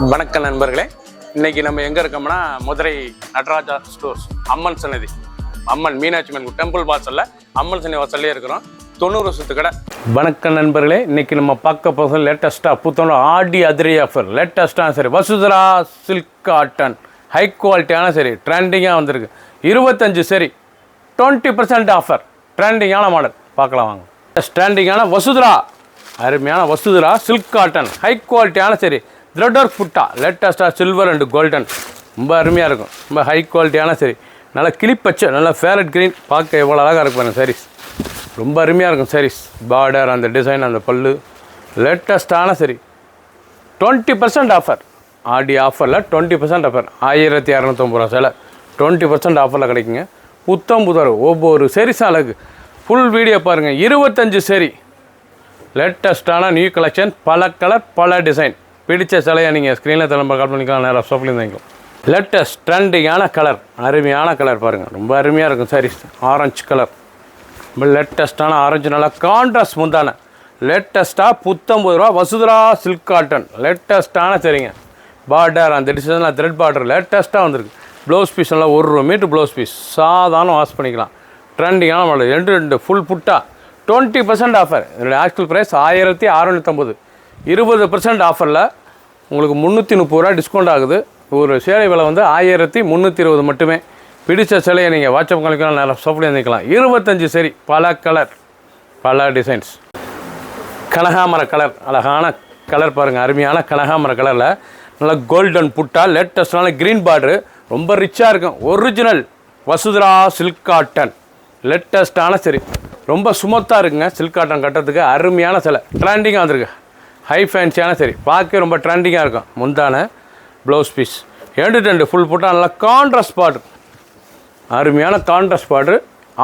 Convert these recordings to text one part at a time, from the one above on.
வணக்கம் நண்பர்களே, இன்னைக்கு நம்ம எங்கே இருக்கோம்னா மதுரை நடராஜா ஸ்டோர்ஸ் அம்மன் சன்னதி, அம்மன் மீனாட்சி அம்மன் டெம்பிள் வாசலில் அம்மன் சன்னதி வாசல்லே இருக்கிறோம். 90 வருஷத்து கடை. வணக்கம் நண்பர்களே, இன்னைக்கு நம்ம பார்க்க போகிறது லேட்டஸ்ட்டாக புத்தகம் ஆடி அதிரடி ஆஃபர். லேட்டஸ்ட்டாக சரி வசுதரா சில்க் காட்டன் ஹை குவாலிட்டியான சரி ட்ரெண்டிங்காக வந்திருக்கு. 25 சரி 20% ஆஃபர். ட்ரெண்டிங்கான மாடல் பார்க்கலாம் வாங்க. ட்ரெண்டிங்கான வசுதரா, அருமையான வசுதரா சில்க் காட்டன் ஹை குவாலிட்டியான சரி த்ரெட் ஒர்க் புட்டா, லேட்டஸ்ட்டாக சில்வர் அண்ட் கோல்டன், ரொம்ப அருமையாக இருக்கும். ரொம்ப ஹை குவாலிட்டியான சரி, நல்லா கிளிப்பச்சை, நல்லா ஃபேரட் க்ரீன், பார்க்க எவ்வளோ அழகாக இருக்கும் சாரீஸ். ரொம்ப அருமையாக இருக்கும் சாரீஸ். பார்டர், அந்த டிசைன், அந்த பல்லு, லேட்டஸ்ட்டான சரி 20% ஆஃபர். ஆடி ஆஃபரில் 20% ஆஃபர். 1250 ரூபா சேலை 20% ஆஃபரில் கிடைக்குங்க. புத்தம் புதர் ஒவ்வொரு சாரீஸ் அழகு. ஃபுல் வீடியோ பாருங்கள். 25 சரி லேட்டஸ்ட்டான நியூ கலெக்ஷன், பல கலர் பல டிசைன். பிடிச்ச சிலையை நீங்கள் ஸ்க்ரீனில் திரும்ப கால் பண்ணிக்கலாம், நேராக ஷாப்லேயும் வாங்கிக்கலாம். லேட்டஸ்ட் ட்ரெண்டிங்கான கலர், அருமையான கலர் பாருங்கள், ரொம்ப அருமையாக இருக்கும் சாரீஸ். ஆரஞ்சு கலர், ரொம்ப லேட்டஸ்ட்டான ஆரஞ்சு, நல்லா கான்ட்ராஸ்ட் முந்தான லேட்டஸ்ட்டாக 19 ரூபா வசுதரா சில்க் காட்டன் லேட்டஸ்ட்டான சரிங்க. பார்டர், அந்த டிசைனில் த்ரெட் பார்டர் லேட்டஸ்ட்டாக வந்திருக்கு. ப்ளவுஸ் பீஸ் நல்லா 1 மீட்டர் ப்ளவுஸ் பீஸ், சாதாரண வாஷ் பண்ணிக்கலாம். ட்ரெண்டிங்கான மாடல், 2 ஃபுல் புட்டா 20% ஆஃபர். என்னுடைய ஆக்சுவல் ப்ரைஸ் 1650. 20% ஆஃபரில் உங்களுக்கு 330 ரூபா டிஸ்கவுண்ட் ஆகுது. ஒரு சேலை விலை வந்து 1320 மட்டுமே. பிடிச்ச சிலையை நீங்கள் வாட்ஸ்அப் கணக்கில் நேரம் ஷாப்பில் இருந்துக்கலாம். 25 சரி பல கலர் பல டிசைன்ஸ். கனகாமர கலர், அழகான கலர் பாருங்கள், அருமையான கனகாமர கலரில் நல்லா கோல்டன் புட்டா, லேட்டஸ்டான க்ரீன் பார்டரு, ரொம்ப ரிச்சாக இருக்கும். ஒரிஜினல் வசுதரா சில்க் காட்டன் லேட்டஸ்ட்டான சரி, ரொம்ப சுமத்தாக இருக்குங்க. சில்க் காட்டன் கட்டுறதுக்கு அருமையான சிலை, ட்ரெண்டிங்காக வந்திருக்கு. ஹை ஃபேன்சியான சரி, பார்க்க ரொம்ப ட்ரெண்டிங்காக இருக்கும். முந்தான ப்ளவுஸ் பீஸ் 2 ஃபுல் போட்டால் நல்லா கான்ட்ராஸ்ட் பார்டர், அருமையான கான்ட்ராஸ்ட் பார்டர்.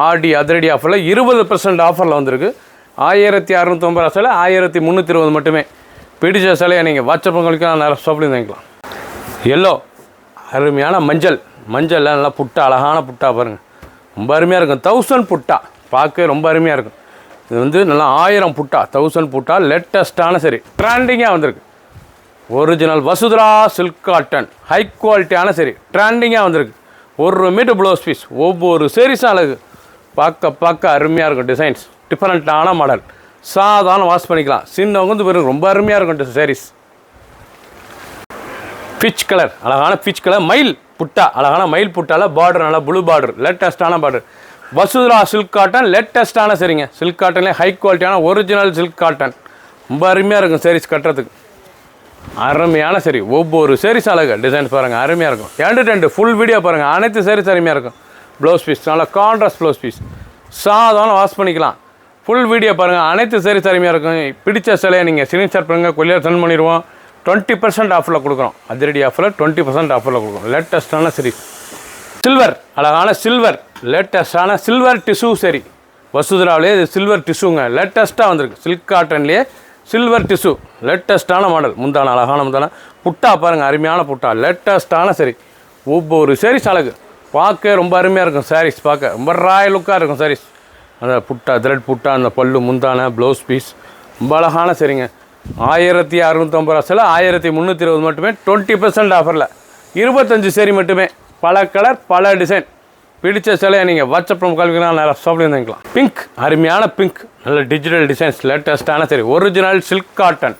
ஆடி அதிரடி ஆஃபரில் 20% ஆஃபரில் வந்திருக்கு. 1650 சிலை 1320 மட்டுமே. பிடிச்ச சிலையை நீங்கள் வாட்ஸ்அப் உங்களுக்கு நிறைய ஷாப்லேயும் வாங்கிக்கலாம். எல்லோ, அருமையான மஞ்சள், மஞ்சளில் நல்லா புட்டா, அழகான புட்டா பாருங்கள், ரொம்ப அருமையாக இருக்கும். 1000 புட்டா, பார்க்க ரொம்ப அருமையாக இருக்கும். இது வந்து நல்லா 1000 புட்டா, 1000 புட்டா, லேட்டஸ்ட்டான சரி ட்ரெண்டிங்காக வந்திருக்கு. ஒரிஜினல் வசுதரா சில்க் காட்டன் ஹை குவாலிட்டியான சரி ட்ரெண்டிங்காக வந்திருக்கு. 1 மீட்டர் ப்ளவுஸ் பீஸ், ஒவ்வொரு சாரீஸும் அழகு, பார்க்க அருமையாக இருக்கும். டிசைன்ஸ் டிஃப்ரெண்ட்டான மாடல், சாதாரண வாஷ் பண்ணிக்கலாம். சின்னவங்க வந்து பாருங்க, ரொம்ப அருமையாக இருக்கும் சாரீஸ். பீச் கலர், அழகான பீச் கலர், மயில் புட்டா, அழகான மயில் புட்டாவில் பார்டர், நல்லா ப்ளூ பார்டர், லேட்டஸ்ட்டான பார்டர். வசுதரா சில்க் காட்டன் லேட்டஸ்ட்டான சரிங்க. சில்க் காட்டன்லேயே ஹை குவாலிட்டியான ஒரிஜினல் சில்க் காட்டன், ரொம்ப அருமையாக இருக்கும் சாரீஸ் கட்டுறதுக்கு. அருமையான சரி, ஒவ்வொரு சாரீஸ் அழகு. டிசைன்ஸ் பாருங்கள், அருமையாக இருக்கும். 2 ஃபுல் வீடியோ பாருங்கள், அனைத்து சாரீஸ் அருமையாக இருக்கும். ப்ளவுஸ் பீஸ் நல்லா கான்ட்ராஸ்ட் ப்ளவுஸ் பீஸ், சாதாரண வாஷ் பண்ணிக்கலாம். ஃபுல் வீடியோ பாருங்கள், அனைத்து சாரீஸ் அருமையாக இருக்கும். பிடிச்ச சிலையை நீங்கள் ஸ்க்ரீன்ஷாட் பண்ணுங்கள், கொரியர் சென்ட் பண்ணிடுவோம். 20% ஆஃபரில் கொடுக்குறோம். அதிரடி ஆஃபரில் 20% ஆஃபரில் கொடுக்குறோம். லேட்டஸ்ட்டான சரி சில்வர், அழகான சில்வர், லேட்டஸ்ட்டான சில்வர் டிஷ்யூ சரி. வசுதராவிலே இது சில்வர் டிஷ்யூங்க, லேட்டஸ்ட்டாக வந்திருக்கு. சில்க் காட்டன்லேயே சில்வர் டிஷ்யூ, லேட்டஸ்ட்டான மாடல். முந்தான அழகான முந்தான புட்டா பாருங்கள், அருமையான புட்டா, லேட்டஸ்ட்டான சரி. ஒவ்வொரு சாரீஸ் அழகு, பார்க்க ரொம்ப அருமையாக இருக்கும். சாரீஸ் பார்க்க ரொம்ப ராயல் லுக்காக இருக்கும். சாரீஸ் அந்த புட்டா, த்ரெட் புட்டா, அந்த பல்லு, முந்தான ப்ளவுஸ் பீஸ், ரொம்ப அழகான சரிங்க. 1650 சில 1320 மட்டுமே. 20% ஆஃபரில் 25 சரி மட்டுமே. பல கலர் பல டிசைன். பிடிச்ச சிலையை நீங்கள் வாட்ஸ்அப் கால்விக்கலாம், நிறைய ஷாப்லேயும் வாங்கிக்கலாம். பிங்க், அருமையான பிங்க், நல்ல டிஜிட்டல் டிசைன்ஸ், லேட்டஸ்ட்டான சரி original silk cotton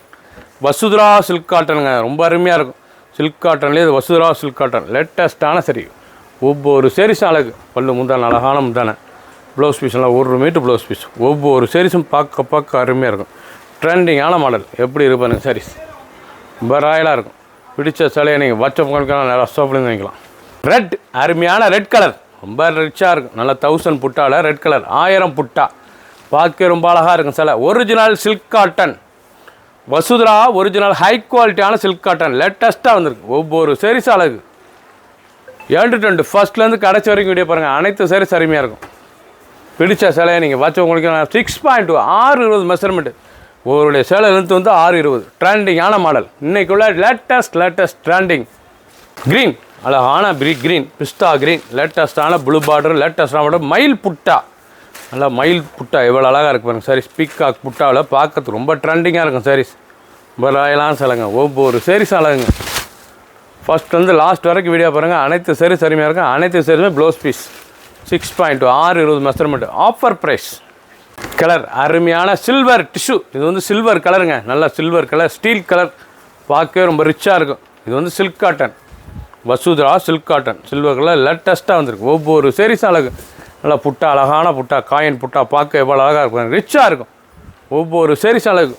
Vasudhara silk காட்டனுங்க, ரொம்ப அருமையாக இருக்கும். சில்க் காட்டன்லேயே இது வசுதரா சில்க் காட்டன் லேட்டஸ்ட்டான சரி. ஒவ்வொரு சாரீஸும் அழகு. பல்லு முந்தான, அழகான முந்தான, ப்ளவுஸ் பீஸ் எல்லாம் 1 மீட்டர் ப்ளவுஸ் பீஸ். ஒவ்வொரு சாரீஸும் பார்க்க அருமையாக இருக்கும். ட்ரெண்டிங்கான மாடல், எப்படி இருப்பாருங்க சாரீஸ், ரொம்ப ராயலாக இருக்கும். பிடிச்ச சிலையை நீங்கள் வாட்ஸ்அப் கால்விக்கலாம், நிறைய ஷாப்லேயும் வாங்கிக்கலாம். ரெட், அருமையான ரெட் கலர், ரொம்ப ரிச்சாக இருக்கும். நல்லா 1000 புட்டாவில் ரெட் கலர், 1000 புட்டா, பார்க்க ரொம்ப அழகாக இருக்கும். சில original silk cotton Vasudhara, original high குவாலிட்டியான சில்க் காட்டன் லேட்டஸ்ட்டாக வந்திருக்கு. ஒவ்வொரு சாரீஸ் அழகு. 2 ஃபர்ஸ்ட்லேருந்து கடைசி வரைக்கும் வீடியோ பாருங்கள், அனைத்து சாரீஸ் அருமையாக இருக்கும். பிடிச்ச சிலையை நீங்கள் வாட்ச் உங்களுக்கு 6.2 620 மெஷர்மெண்ட்டு. ஒருடைய சேலை லென்த் வந்து 620. ட்ரெண்டிங்கான மாடல், இன்றைக்குள்ள லேட்டஸ்ட் ட்ரெண்டிங். க்ரீன், அழகான க்ரீன், பிஸ்தா க்ரீன், லேட்டஸ்ட்டான ப்ளூ பார்டர், லேட்டஸ்ட்டான பார்டர், மயில் புட்டா, நல்லா மயில் புட்டா எவ்வளோ அழகாக இருக்குது பாருங்கள். சாரீஸ் பீகாக் புட்டாவில் பார்க்கறதுக்கு ரொம்ப ட்ரெண்டிங்காக இருக்கும். சாரீஸ் ரொம்ப ராயலான சிலைங்க. ஒவ்வொரு சாரீஸ் அழகுங்க. ஃபஸ்ட் வந்து லாஸ்ட் வரைக்கும் வீடியோ பாருங்கள். அனைத்து சரி சரிமையாக இருக்கும். அனைத்து சரியுமே blouse piece 6.2 620 measurement. Offer price. Colour அருமையான சில்வர் டிஷ்யூ. இது வந்து சில்வர் கலருங்க, நல்லா சில்வர் கலர், ஸ்டீல் கலர், பார்க்கவே ரொம்ப ரிச்சாக இருக்கும். இது வந்து silk cotton, Vasudhara silk cotton, silver colour லேட்டஸ்ட்டாக வந்திருக்கு. ஒவ்வொரு சேரீஸ் அழகு, நல்லா புட்டா, அழகான புட்டா, காயின் புட்டா, பார்க்க எவ்வளோ அழகாக இருக்கும், ரிச்சாக இருக்கும். ஒவ்வொரு சேரீஸ் அழகு.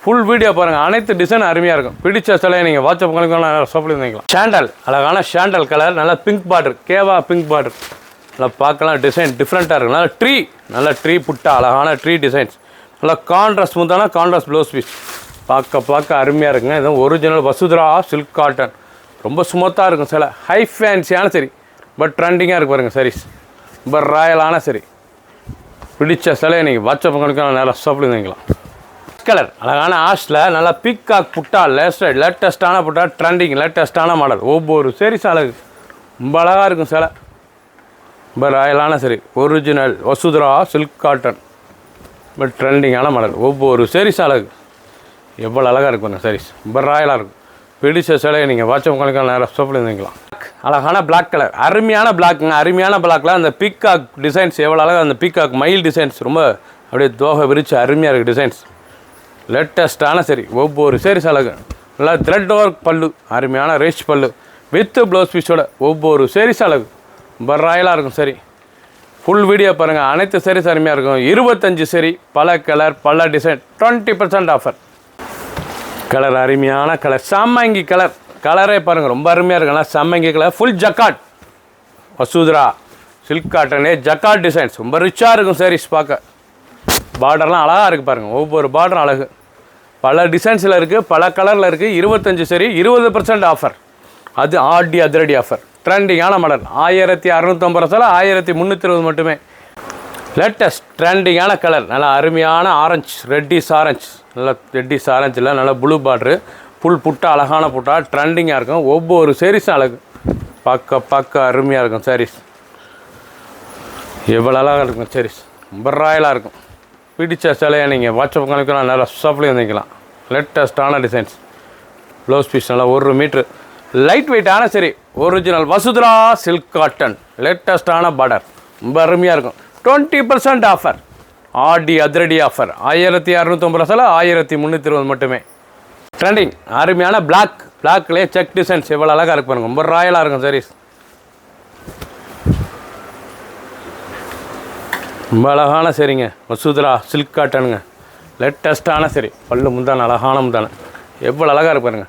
ஃபுல் வீடியோ பாருங்கள். அனைத்து டிசைன் அருமையாக இருக்கும். பிடிச்ச சிலையை நீங்கள் வாட்ஸ்அப் பண்ணிக்கலாம், சோப்பில் வாங்கிக்கலாம். ஷாண்டல் அழகான ஷாண்டல் கலர், நல்லா பிங்க் பார்டர், கேவா பிங்க் பார்டர், நல்லா பார்க்கலாம். டிசைன் டிஃப்ரெண்ட்டாக இருக்கும். நல்லா ட்ரீ புட்டா, அழகான ட்ரீ டிசைன்ஸ், நல்லா கான்ட்ராஸ்ட் ஸ்மூத்தான கான்ட்ராஸ்ட் ப்ளவுஸ் பீஸ், பார்க்க அருமையாக இருக்குங்க. இது ஒரிஜினல் வசுதரா சில்க் காட்டன், ரொம்ப ஸ்மூத்தாக இருக்கும். சில ஹை ஃபேன்சியான சரி, பட் ட்ரெண்டிங்காக இருக்கு பாருங்கள். சரிஸ் ரொம்ப ராயலான சரி. பிடிச்ச சிலையை நீங்கள் வாட்ஸ்அப் பண்ணிக்கலாம், நேரம் சாப்பிட்டு வாங்கிக்கலாம். கலர் அழகான ஆஷில் நல்லா பீக்காக் புட்டா, லேட்டஸ்ட்டான புட்டா, ட்ரெண்டிங் லேட்டஸ்ட்டான மாடல். ஒவ்வொரு சேரீஸ் அழகு, ரொம்ப அழகாக இருக்கும். சிலை ரொம்ப ராயலான சரி, ஒரிஜினல் வசுதரா சில்க் காட்டன், ரொம்ப ட்ரெண்டிங்கான மாடல். ஒவ்வொரு சேரீஸ் அழகு, எவ்வளோ அழகாக இருக்கும் சாரீஸ், ரொம்ப ராயலாக இருக்கும். பிடிச்ச சிலையை நீங்கள் வாட்ஸ்அப் கணக்கான நேரம் சாப்பிட்டு வாங்கிக்கலாம். அழகான பிளாக் கலர், அருமையான பிளாக்குங்க. அருமையான பிளாக்கில் அந்த பீக்காக் டிசைன்ஸ் எவ்வளோ அழகாக, அந்த பீக்காக் மயில் டிசைன்ஸ் ரொம்ப அப்படியே தோகை விரிச்சு அருமையாக இருக்குது டிசைன்ஸ். லேட்டஸ்ட்டான சரி, ஒவ்வொரு சேரீஸ் அழகு, நல்லா த்ரெட் ஒர்க் பல்லு, அருமையான ரேஷ் பல்லு வித் ப்ளவுஸ் பீஸோட. ஒவ்வொரு சேரீஸ் அழகு, ரொம்ப ராயலாக இருக்கும். சரி ஃபுல் வீடியோ பாருங்கள். அனைத்து சேரீஸ் அருமையாக இருக்கும். 25 சரி, பல கலர், பல டிசைன், 20% ஆஃபர். கலர் அருமையான கலர், சம்மங்கி கலர், கலரே பாருங்கள் ரொம்ப அருமையாக இருக்குங்களா. சம்மங்கி colour, full jacquard, Vasudhara silk காட்டனே ஜக்காட் டிசைன்ஸ், ரொம்ப ரிச்சாக இருக்கும் சாரீஸ். பார்க்க பார்டர்லாம் அழகாக இருக்குது பாருங்கள். ஒவ்வொரு பார்டரும் அழகு, பல டிசைன்ஸில் இருக்குது, பல கலரில் இருக்குது. 25 சரி, 20% ஆஃபர். அது ஆடி அதிரடி ஆஃபர். ட்ரெண்டிங்கான மாடல், 1650 ரூபா, 1320 மட்டுமே. லேட்டஸ்ட் ட்ரெண்டிங்கான கலர், நல்லா அருமையான ஆரஞ்சு, ரெட்டிஸ் ஆரஞ்சு, நல்லா ரெட்டிஸ் ஆரஞ்சில் நல்லா ப்ளூ பார்ட்ரு, ஃபுல் புட்டா, அழகான புட்டா, ட்ரெண்டிங்காக இருக்கும். ஒவ்வொரு சேரீஸும் அழகு, பார்க்க அருமையாக இருக்கும். சாரீஸ் எவ்வளோ அழகாக இருக்கும். சாரீஸ் ரொம்ப ராயலாக இருக்கும். பிடிச்ச சிலையை நீங்கள் வாட்ஸ்அப் கணக்கலாம், நல்லா சப்ளை வந்துக்கலாம். லேட்டஸ்ட்டான டிசைன்ஸ், ப்ளவுஸ் பீஸ் நல்லா 1 மீட்ரு, லைட் வெயிட்டான சரி, ஒரிஜினல் வசுதரா சில்க் காட்டன், லேட்டஸ்ட்டான பார்டர், ரொம்ப அருமையாக இருக்கும். 20% ஆஃபர், ஆடி அதிரடி ஆஃபர். 1650 ரூபா, 1320 மட்டுமே. ட்ரெண்டிங் அருமையான பிளாக்லேயே செக் டிசைன்ஸ் எவ்வளோ அழகாக இருக்கு பாருங்க, ரொம்ப ராயலாக இருக்கும் சாரீஸ். ரொம்ப அழகான சரிங்க, வசுதரா சில்க் காட்டனுங்க, லேட்டஸ்ட்டான சரி, பல்லு முந்தான, அழகான முந்தான, எவ்வளோ அழகாக இருக்கு பாருங்க.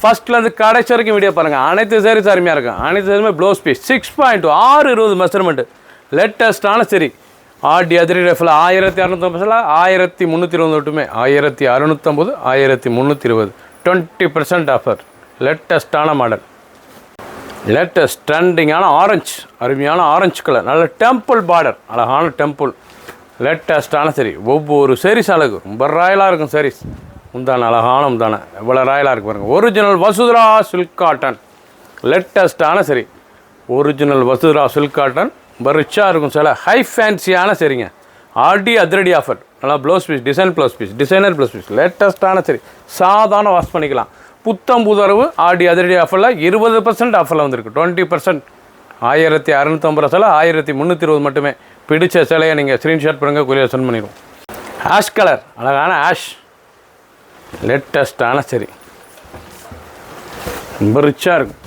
ஃபஸ்ட்லேருந்து கடைசி வரைக்கும் வீடியோ பாருங்கள். அனைத்து சேரீஸ் அருமையாக இருக்கும். அனைத்து சேரீமே ப்ளவுஸ் பீஸ் 6.2 620 மெஷர்மெண்ட்டு, லேட்டஸ்ட்டான சரி. ஆடி அதிரடி ஆஃபரில் 1650, 1320 மட்டுமே. 1650, 1320, 20% ஆஃபர். லேட்டஸ்ட்டான மாடல், லேட்டஸ்ட் ட்ரெண்டிங்கான ஆரஞ்சு, அருமையான ஆரஞ்சு கலர், நல்ல டெம்பிள் பார்டர், அழகான டெம்பிள், லேட்டஸ்ட்டான சரி. ஒவ்வொரு சேரீஸ் அழகு, ரொம்ப ராயலாக இருக்கும் சாரீஸ். முந்தான அழகான முந்தான, எவ்வளோ ராயலாக இருக்கு பாருங்கள். ஒரிஜினல் வசுதரா சில்க் காட்டன், லேட்டஸ்ட்டான சரி, ஒரிஜினல் வசுதரா சில்க் காட்டன், ரொம்ப ரிச்சாக இருக்கும். சில ஹை ஃபேன்சியான சரிங்க. ஆடி அதிரடி ஆஃபர், நல்லா blouse piece, design blouse piece, designer blouse piece, லேட்டஸ்ட்டான சரி, சாதாரண வாஷ் பண்ணிக்கலாம். புத்தம் புதரவு ஆடி அதிரடி ஆஃபரில் 20% ஆஃபரில் வந்திருக்கு. 20%, 1650 ரூபா, 1320 மட்டுமே. பிடிச்ச சிலையை நீங்கள் ஸ்க்ரீன்ஷாட் பண்ணுங்கள், கொரியர் சென்ட் பண்ணிடுவோம். ஆஷ் கலர், அழகான ஆஷ், லேட்டஸ்ட்டான சரி, ரொம்ப ரிச்சாக இருக்கும்.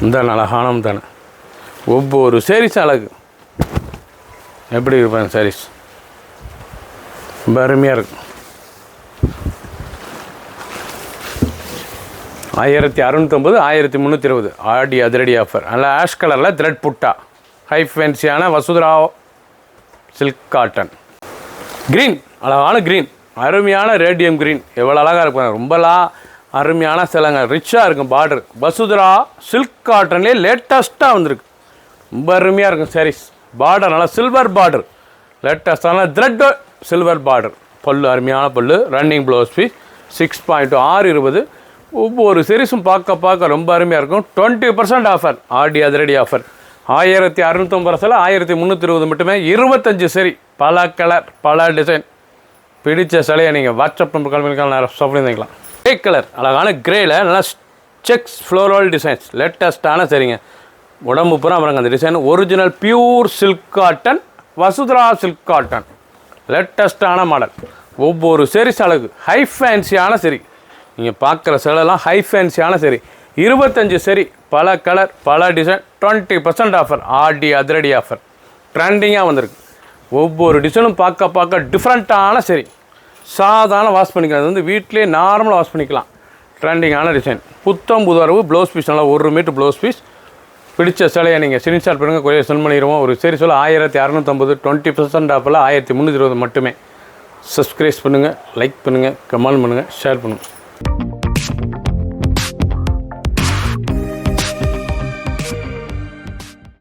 இந்த அழகான தானே, ஒவ்வொரு சேரீஸ் அழகு, எப்படி இருப்பாங்க சாரீஸ், ரொம்ப அருமையாக இருக்கும். 1650, 1320 ஆடி அதிரடி ஆஃபர். நல்லா ஆஷ் கலரில் த்ரெட் புட்டா, ஹை ஃபேன்சியான வசுதரா சில்க் காட்டன். க்ரீன், அழகான க்ரீன், அருமையான ரேடியம் க்ரீன், எவ்வளோ அழகாக இருக்கும். ரொம்பலாம் அருமையான சிலங்க, ரிச்சாக இருக்கும் பார்டர். வசுதரா சில்க் காட்டன்லேயே லேட்டஸ்ட்டாக வந்திருக்கு, ரொம்ப அருமையாக இருக்கும் சாரீஸ். பார்டர் நல்லா சில்வர் பார்டர், லேட்டஸ்டான த்ரெட் சில்வர் பார்டர், பல்லு அருமையான பல்லு, ரன்னிங் ப்ளவுஸ் பீஸ் 6.2 620. ஒவ்வொரு சீரீஸும் பார்க்க ரொம்ப அருமையாக இருக்கும். 20% ஆஃபர், ஆடி அதிரடி ஆஃபர். 1650 ரூபா, 1320 மட்டுமே. 25 சரி, பல கலர், பல டிசைன். பிடிச்ச சிலையை நீங்கள் வாட்ஸ்அப் நம்பர் கால் பண்ணிக்கலாம், நேரம் ஷாப்லேயும் வாங்கிக்கலாம். கிரே கலர், அழகான கிரேயில் நல்லா செக்ஸ் ஃப்ளோரல் டிசைன்ஸ் லேட்டஸ்ட்டான சரிங்க. உடம்பு பூரா பாருங்க அந்த design. Original pure silk cotton, Vasudhara silk cotton, லேட்டஸ்ட்டான மாடல். ஒவ்வொரு செரிஸ் அழகு ஹை ஃபேன்சியான சரி. நீங்கள் பார்க்குற சேலைலாம் ஹை ஃபேன்சியான சரி. 25 சரி, பல கலர் பல டிசைன், 20% ஆஃபர். ஆடி அதிரடி ஆஃபர் ட்ரெண்டிங்காக வந்திருக்கு. ஒவ்வொரு டிசைனும் பார்க்க டிஃப்ரெண்ட்டான சரி. சாதாரண வாஷ் பண்ணிக்கலாம். அது வந்து வீட்டிலே நார்மலாக வாஷ் பண்ணிக்கலாம். ட்ரெண்டிங்கான டிசைன். புத்தம் புதரவு. ப்ளவுஸ் பீஸ் நல்லா 1 மீட்டர் ப்ளவுஸ் பீஸ். பிடிச்ச சிலையை நீங்கள் ஸ்க்ரீன்ஷாட் பண்ணுங்கள், கொரியர் சென்ட் பண்ணிடுவோம். ஒரு சரி சொல்ல 1650, 20% ஆஃபில் 1320 மட்டுமே. சப்ஸ்கிரைப் பண்ணுங்கள், லைக் பண்ணுங்கள், கமெண்ட் பண்ணுங்கள், ஷேர் பண்ணுங்கள்.